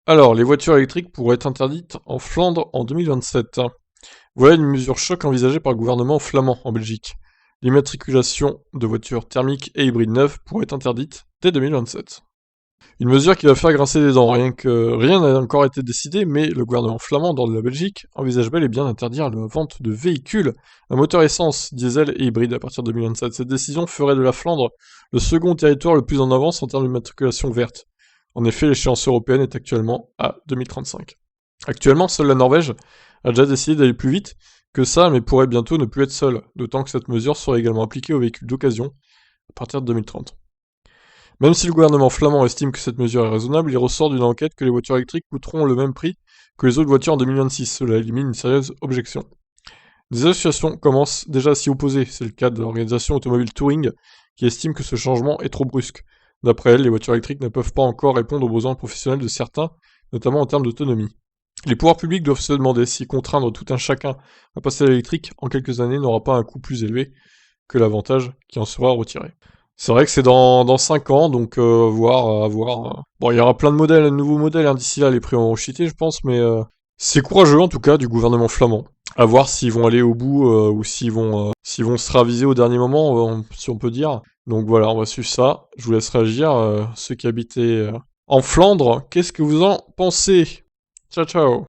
Alors, les voitures électriques pourraient être interdites en Flandre en 2027. Voilà une mesure choc envisagée par le gouvernement flamand en Belgique. L'immatriculation de voitures thermiques et hybrides neuves pourrait être interdite dès 2027. Une mesure qui va faire grincer des dents, rien n'a encore été décidé, mais le gouvernement flamand dans la Belgique envisage bel et bien d'interdire la vente de véhicules à moteur essence, diesel et hybride à partir de 2027. Cette décision ferait de la Flandre le second territoire le plus en avance en termes d'immatriculation verte. En effet, l'échéance européenne est actuellement à 2035. Actuellement, seule la Norvège a déjà décidé d'aller plus vite que ça, mais pourrait bientôt ne plus être seule, d'autant que cette mesure serait également appliquée aux véhicules d'occasion à partir de 2030. Même si le gouvernement flamand estime que cette mesure est raisonnable, il ressort d'une enquête que les voitures électriques coûteront le même prix que les autres voitures en 2026. Cela élimine une sérieuse objection. Des associations commencent déjà à s'y opposer. C'est le cas de l'organisation automobile Touring, qui estime que ce changement est trop brusque. D'après elle, les voitures électriques ne peuvent pas encore répondre aux besoins professionnels de certains, notamment en termes d'autonomie. Les pouvoirs publics doivent se demander si contraindre tout un chacun à passer à l'électrique en quelques années n'aura pas un coût plus élevé que l'avantage qui en sera retiré. C'est vrai que c'est dans 5 ans, donc à voir. Bon, il y aura plein de modèles, de nouveaux modèles, hein, d'ici là, les prix vont chuter, je pense, mais c'est courageux, en tout cas, du gouvernement flamand. À voir s'ils vont aller au bout, ou s'ils vont se raviser au dernier moment, si on peut dire. Donc voilà, on va suivre ça. Je vous laisse réagir, ceux qui habitaient en Flandre, qu'est-ce que vous en pensez? Ciao, ciao!